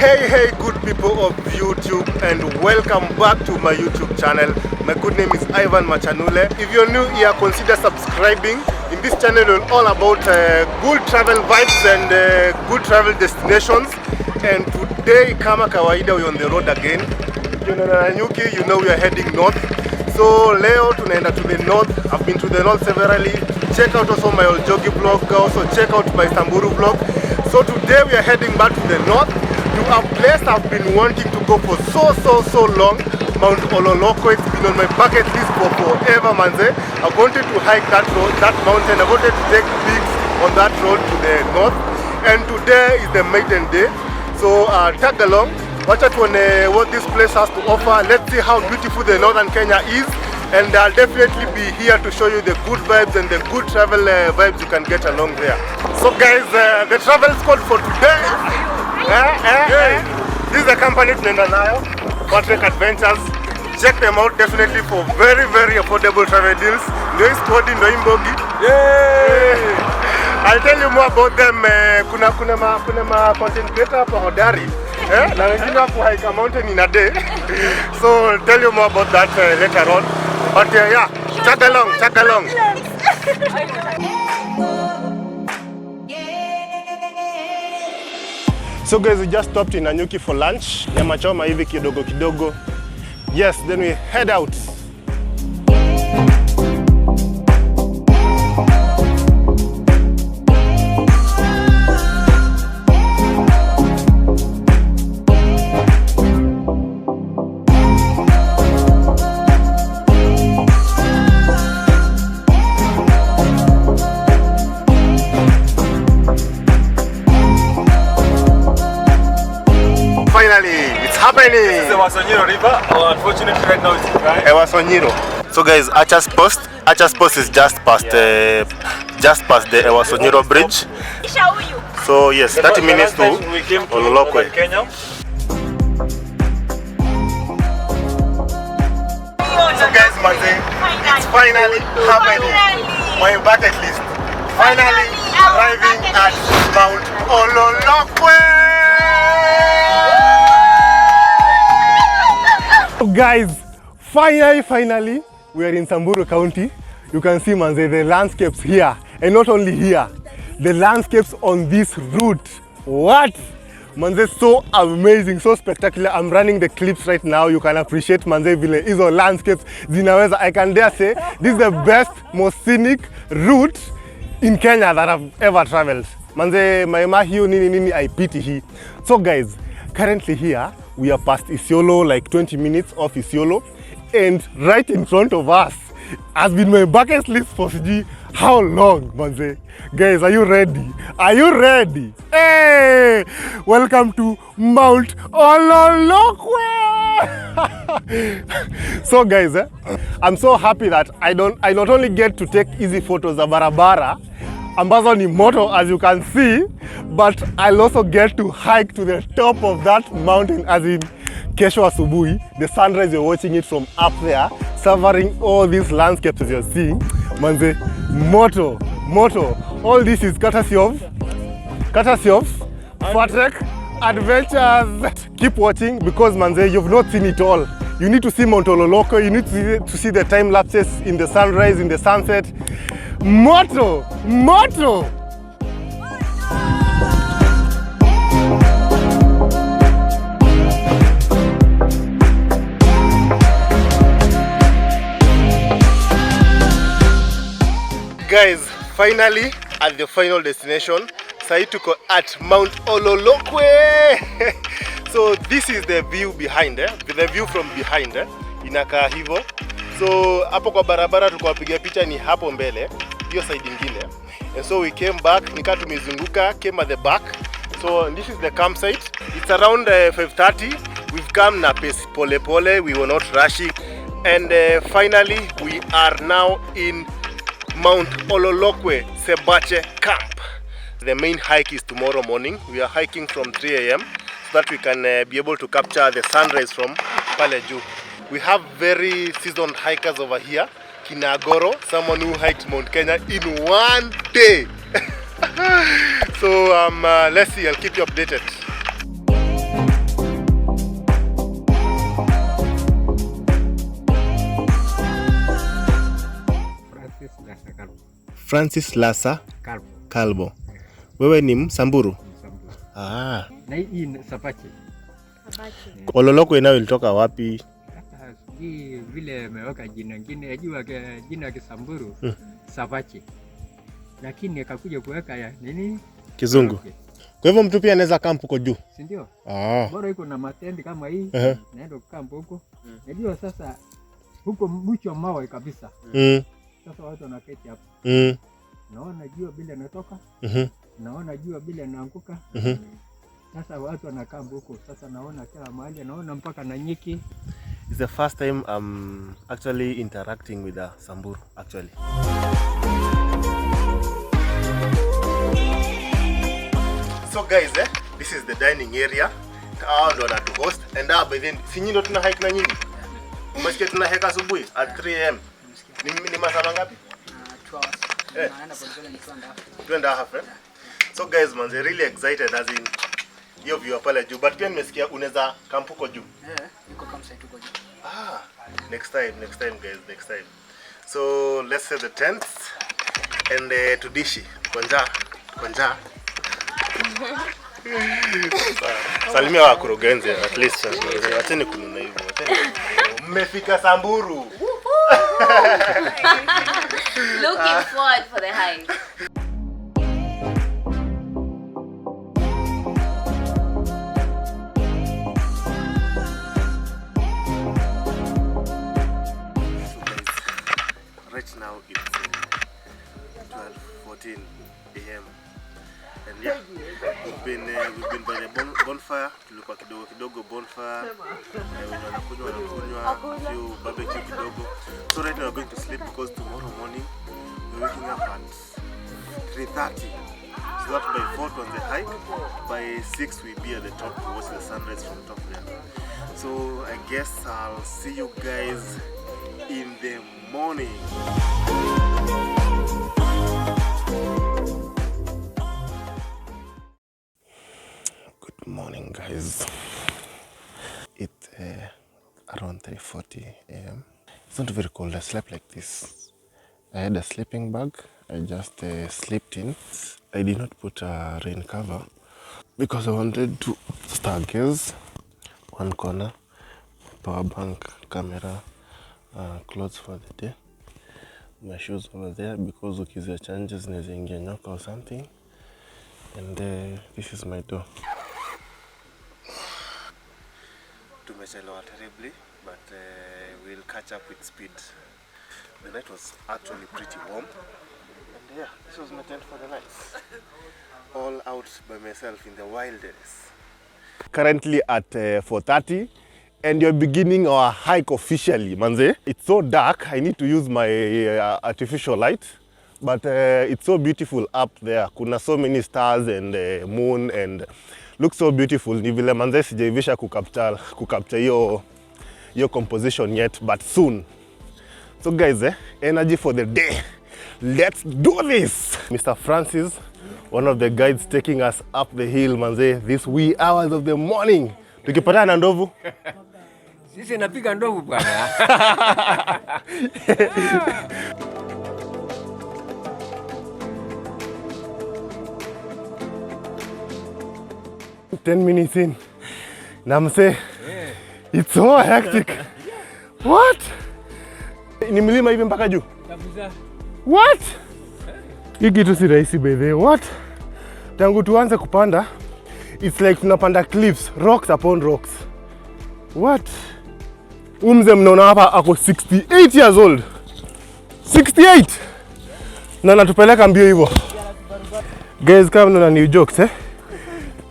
Hey good people of YouTube, and welcome back to my YouTube channel. My good name is Ivan Machanule. If you're new here, consider subscribing. In this channel we're all about good travel vibes and good travel destinations. And today, kama kawaida, we're on the road again. You know Nanyuki, you know we are heading north. So leo tunaenda to the north. I've been to the north severally. Check out also my Oljogi vlog, also check out my Samburu vlog. So today we are heading back to the north, to a place I've been wanting to go for so long. Mount Ololoko. It's been on my bucket list for forever, manze. I wanted to hike that road, that mountain. I wanted to take pics on that road to the north. And today is the maiden day. So tag along. Watch out on what this place has to offer. Let's see how beautiful the northern Kenya is. And I'll definitely be here to show you the good vibes and the good travel vibes you can get along there. So guys, the travel spot for today. This is the company tunaenda nayo, Patrick Adventures. Check them out definitely for very affordable travel deals. Ndio hii squad, ndio hii mbogi. I'll tell you more about them. Kuna ma content creator hapa hodari. Na wengine hapo hike a mountain in a day. So I'll tell you more about that later on. But yeah, tag along. So guys, we just stopped in Nanyuki for lunch. Nyama choma hivi kidogo. Yes, then we head out. Finally, it's happening. This is the Ewasonyiro River. Unfortunately, right now it's dry. Ewasonyiro. So guys, Achas Post is just past the Ewasonyiro bridge. So yes, 30 minutes to Ololokwe. So guys, it's finally happening. My bucket list. Finally arriving at Mount Ololokwe. So guys, finally we are in Samburu County. You can see, manze, the landscapes here, and not only here, the landscapes on this route. What? Manze, so amazing, so spectacular. I'm running the clips right now. You can appreciate, manze, vile hizo landscapes zinaweza. I can dare say this is the best, most scenic route in Kenya that I've ever traveled. Manze, maema hiyo nini I pity hii. So guys, currently here we are past Isiolo, like 20 minutes off Isiolo, and right in front of us has been my bucket list for how long, manze. Guys, are you ready? Hey, welcome to Mount Ololokwe. So guys, I'm so happy that I not only get to take easy photos of barabara ambazo ni moto, as you can see, but I'll also get to hike to the top of that mountain, as in kesho asubuhi, the sunrise, you're watching it from up there, savoring all these landscapes as you're seeing. Manze, moto. All this is courtesy of Patrick Adventures. Keep watching, because manze, you've not seen it all. You need to see Mount Ololoko, you need to see the time lapses in the sunrise, in the sunset. Moto. Guys, finally at the final destination. Sai tuko at Mount Ololokwe. So this is the view behind, the view from behind, inakaa hivyo. So hapo kwa barabara tukawapiga picha ni hapo mbele, hiyo side nyingine. And so we came back, nika tumezunguka, came at the back. So this is the campsite. It's around 5:30. We've come na pace pole, we were not rushing. And finally we are now in Mount Ololokwe Sebache Camp. The main hike is tomorrow morning. We are hiking from 3 a.m. so that we can be able to capture the sunrise from pale juu. We have very seasoned hikers over here. Kinagoro, someone who hiked Mount Kenya in one day. So let's see, I'll keep you updated. Francis Lasa Kalbo. Wewe ni Msamburu? Msamburu. Ah. Na hii ni Sabache. Ololoko eneo ilitoka wapi? Hii vile ameweka jina lingine, najua jina ya Kisamburu Sabache. Lakini akakuja kuweka ya nini? Kizungu. Kwa hivyo mtu pia anaweza kampu huko juu. Si ndio? Bora iko na matendi kama hii, naenda kukampu huko. Najua sasa huko mbucho mawe kabisa. Sasa watu wanaketi hapo. Naona jua bila natoka. Naona jua bila naanguka. Sasa watu wanakampu huko. Sasa naona kila mahali, naona mpaka na nyiki. It's the first time I'm actually interacting with a Samburu actually. So guys, this is the dining area. Ndo na to host and by then sinyi ndo tuna hike na nyinyi. Umesikia tuna hike asubuhi at 3 am. Ni masaa ngapi? 2 hours. Naenda kwa 2.5. So guys, man, they're really excited as in hiyo view pale juu, but pia nimesikia unaweza camp huko juu. Niko campsite huko juu. Next time guys, next time. So let's set the tents and tudishi konja. Salimia wa kurugenzi at least. Acheni kununa hivyo. Mmefika Samburu. Looking forward for the hike. Right now it's 12:14 AM and yeah, we've been by the bonfire. Tulikuwa kidogo bonfire. Wanakunywa few barbecue kidogo. So right now we're going to sleep because tomorrow morning we're waking up at 3:30. So that by 4 on the hike, by 6 we'll be at the top to watch the sunrise from top there. So I guess I'll see you guys in the morning. Good morning guys. It's around 3:40 AM. It's not very cold. I slept like this. I had a sleeping bag. I just slept in. I did not put a rain cover because I wanted to stargaze. One corner, power bank, camera, clothes for the day, my shoes over there because ukizia changes zinaweza ingia nyoka or something, and this is my door. Tumechelewa terribly, but we'll catch up with speed. The night was actually pretty warm, and yeah, this was my tent for the night. All out by myself in the wilderness. Currently at 4:30. And you're beginning our hike officially, manze. It's so dark, I need to use my artificial light. But it's so beautiful up there. Kuna so many stars and moon and looks so beautiful. Ni vile manze sijaivisha kukapture your composition yet, but soon. So guys, energy for the day. Let's do this! Mr. Francis, one of the guides taking us up the hill, manze, these wee hours of the morning. Tukipatana na ndovu. Sisi napiga ndovu bwana. 10 minutes in. Namse. It's so hectic. What? Ni mlima hivi mpaka juu? Kabisa. What? Hii kitu si rahisi by the way. What? Tangu tuanze kupanda, it's like tunapanda cliffs, rocks upon rocks. What? Umze mnaona hapa ako 68 years old. 68! Na natupeleka mbio hivyo. Guys, kama mnaona new jokes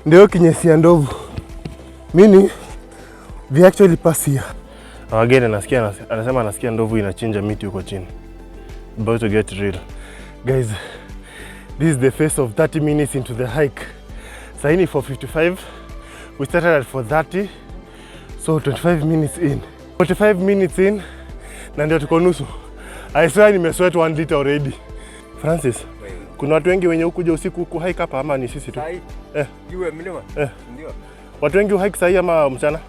ndio kinyesi ya ndovu. Mini they actually pass here. Again anasema anasikia ndovu inachinja miti huko chini. About to get real. Guys, this is the face of 30 minutes into the hike. Saini 4:55. We started at 4:30. So 25 minutes in. 45 minutes in. Na ndio tuko nusu. I swear nimesweat 1 liter already. Francis, kuna watu wengi wenye ukuja usiku ku hike hapa ama ni sisi tu? Juu mlima? Ndio. Watu wengi hike sahi ama mchana?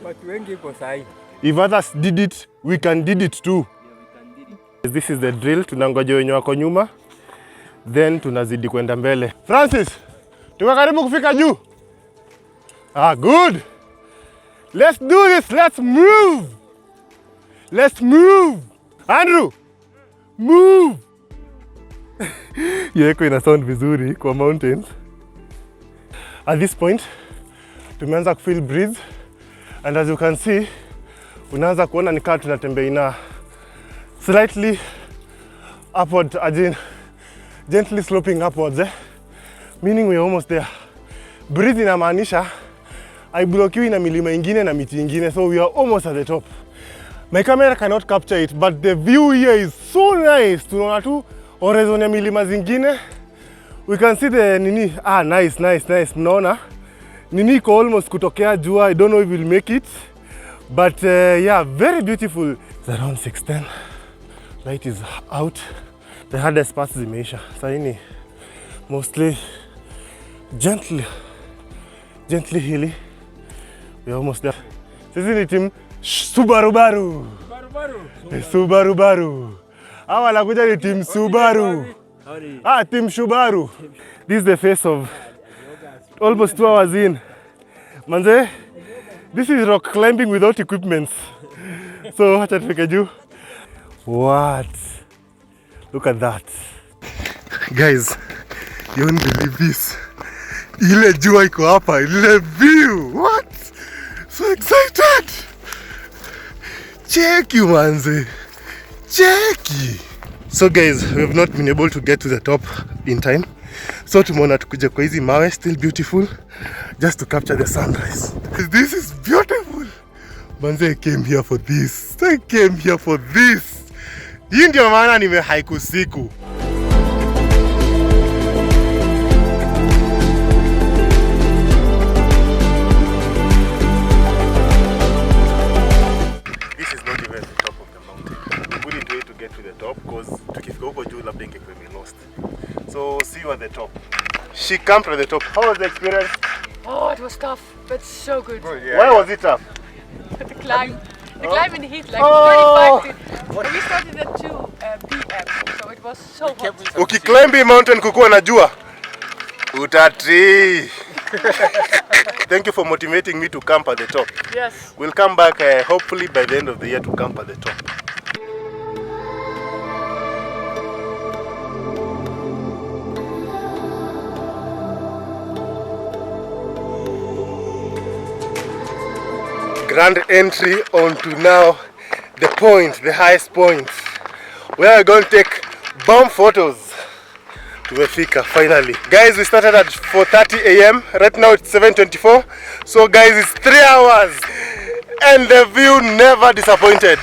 Watu wengi iko sahi. If others did it, we can did it too. This is the drill. Tunangoja wenye wako nyuma then tunazidi kwenda mbele. Francis, tuko karibu kufika juu. Good. Let's do this. Let's move. Let's move. Andrew, move. Yeko ina sound vizuri kwa mountains. At this point, tumeanza kufeel breeze, and as you can see, unaanza kuona ni kama tunatembea ina slightly upward, again, gently sloping upwards, meaning we are almost there. Breeze inamaanisha haiblokiwi na milima ingine na miti ingine, so we are almost at the top. My camera cannot capture it, but the view here is so nice. Tunaona tu horizon ya milima zingine. We can see the nini. Nice. Mnaona nini iko almost kutokea jua. I don't know if we'll make it, but yeah, very beautiful. It's around 6:10. Light is out. The hardest parts zimeisha. Sasa ni mostly gently hilly. We are almost there. Sisi ni team Subaru. Hawa wanakuja ni team Subaru. Team Subaru. This is the face of almost 2 hours in. Manze, this is rock climbing without equipment. So, acha tufike juu. What? Look at that. Guys, you won't believe this. Ile jua iko hapa, ile view. What? So excited. Check you, manze. Check you. So guys, we have not been able to get to the top in time. So tumeona tukuje kwa hizi mawe, still beautiful, just to capture the sunrise. This is beautiful. Manze, I came here for this. Hii ndio maana nimehike usiku. This is not even the top of the mountain. We wouldn't wait to get to the top because tukifika huko juu labda ingekuwa lost. So see you at the top. She camped at the top. How was the experience? Oh, it was tough, but so good. Yeah. Why was it tough? The climb in the heat, like 35 degrees. We started at 2 p.m, so it was so hot. Ukiclimb hii mountain kukuwa na jua, utati. Thank you for motivating me to camp at the top. Yes. We'll come back hopefully by the end of the year to camp at the top. Grand entry onto now the highest point, where we're going to take bomb photos. Tumefika finally. Guys, we started at 4:30 a.m. Right now it's 7:24. So guys, it's 3 hours and the view never disappointed.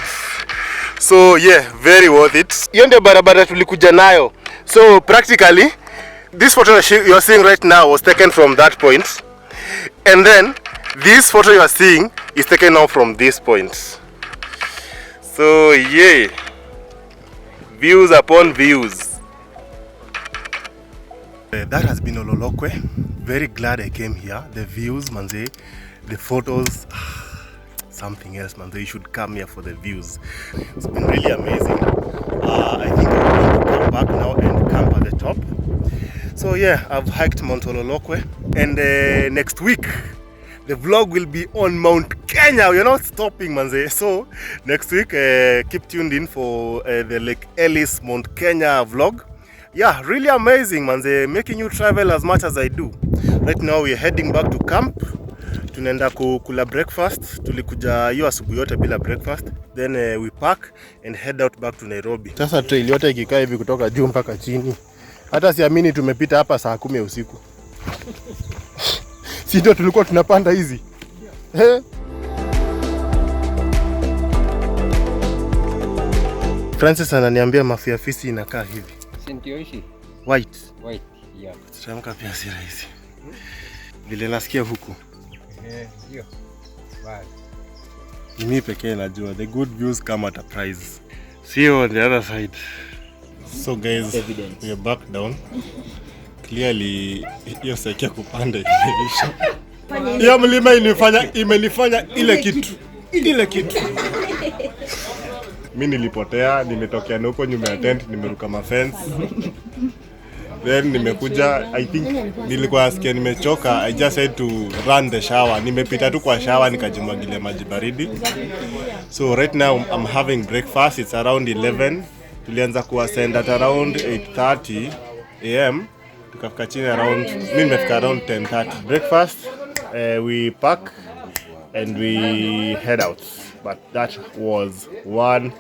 So yeah, very worth it. Hiyo ndio barabara tulikuja nayo. So practically this photo you're seeing right now was taken from that point, and then this photo you are seeing is taken now from this point. So yeah, views upon views. That has been Ololokwe. Very glad I came here. The views, manze, the photos, something else, manze. You should come here for the views. It's been really amazing. I think I'm going to come back now and camp at the top. So yeah, I've hiked Mount Ololokwe, and next week the vlog will be on Mount Kenya. We're not stopping, manze. So next week, keep tuned in for the Lake Ellis Mount Kenya vlog. Yeah, really amazing, manze, making you travel as much as I do. Right now we're heading back to camp. Tunaenda kula breakfast. Tulikuja hiyo asubuhi yote bila breakfast. Then we pack and head out back to Nairobi. Sasa trail yote ikikaa hivi kutoka juu mpaka chini. Hata siamini tumepita hapa saa 10 usiku. Si ndio tulikuwa tunapanda hizi? Francis ananiambia mafia fisi inakaa hivi. Sentioishi. White, yeah. Tutamka pia si rahisi. Vile nasikia huku. Ndio. Bye. Mimi pekee najua the good views come at a price. See you on the other side. So guys, we are back down. Clearly hiyo sekia kupanda imeisha. Hiyo mlima imenifanya ile kitu. Mimi nilipotea, nimetokea huko nyuma ya tent, nimeruka ma fence. Then nimekuja, I think nilikuwa nasikia nimechoka. I just had to run the shower. Nimepita tu kwa shower nikajimwagilia maji baridi. So right now I'm having breakfast. It's around 11. Tulianza kuascend at around 8:30 am. Tukafika chini around, mimi nimefika around 10:30. Breakfast, we pack and we head out. But that was one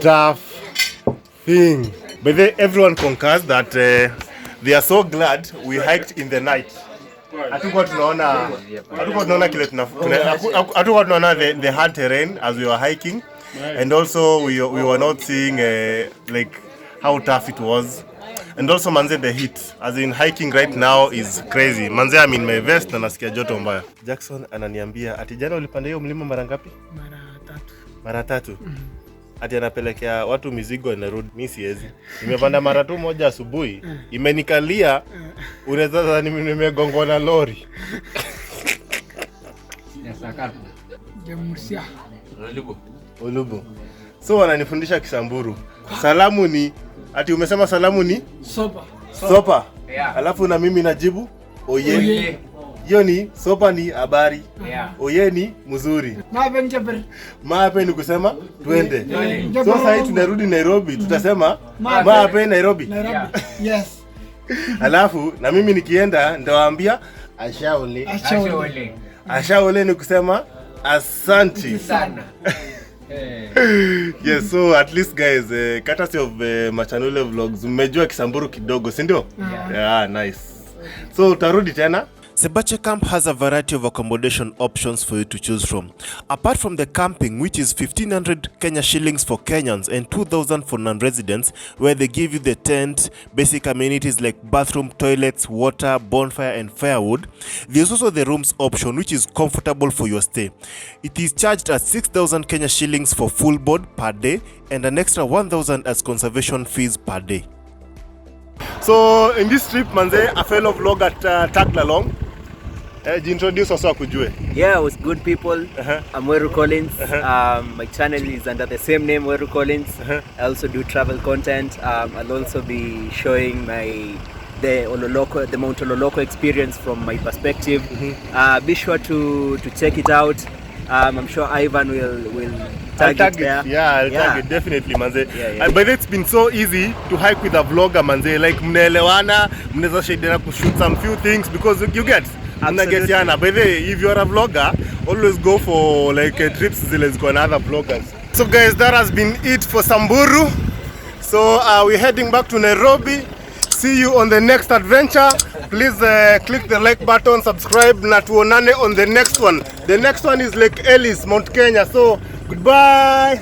tough thing. But then everyone concurs that they are so glad we hiked in the night. Hatukuwa tunaona kile hatukuwa tunaona the hard terrain as we were hiking, and also we were not seeing like how tough it was. And also manze, the heat as in hiking right now is crazy. Manze, I'm in my vest na nasikia joto mbaya. Jackson ananiambia ati jana ulipanda hiyo mlima mara ngapi? Mara tatu. Ati anapelekea watu mizigo na road. Mimi siwezi. Nimepanda mara tu moja asubuhi. Imenikalia. Unaweza sasa nimegongwa na lori. Ulubu. So wananifundisha Kisamburu. Salamu ni ati umesema salamu ni sopa. Yeah. Alafu na mimi najibu oye. Hiyo ni sopa ni habari. Yeah. Oye ni mzuri. Maape ni kusema twende. So sasa tunarudi Nairobi, tutasema maape Nairobi. Yeah. Yes. Alafu na mimi nikienda ndawaambia ashaole ni kusema asante sana. Yes, so at least guys, courtesy of Machanule Vlogs, mmejua Kisamburu kidogo, si ndio? Yeah, nice. So utarudi tena. Sebache Camp has a variety of accommodation options for you to choose from. Apart from the camping, which is 1,500 Kenya shillings for Kenyans and 2,000 for non-residents, where they give you the tent, basic amenities like bathroom, toilets, water, bonfire and firewood, there's also the rooms option, which is comfortable for your stay. It is charged at 6,000 Kenya shillings for full board per day and an extra 1,000 as conservation fees per day. So in this trip, manze, a fellow vlogger tagged along. Introduce us kujue. Yeah, it was good people. I'm Weru Collins. My channel is under the same name, Weru Collins. I also do travel content. I'll also be showing the Mount Ololoko experience from my perspective. Be sure to check it out. I'm sure Ivan will tag it there. Yeah, I'll tag it definitely, manze. And by the way, it's been so easy to hike with a vlogger, manze. Like mnaelewana, mnaweza shaidiana to shoot some few things because you get. By the way, if you are a vlogger, always go for like trips with other vloggers. So guys, that has been it for Samburu. So we're heading back to Nairobi. See you on the next adventure. Please click the like button, subscribe, na tuonane on the next one. The next one is Lake Ellis, Mount Kenya. So goodbye.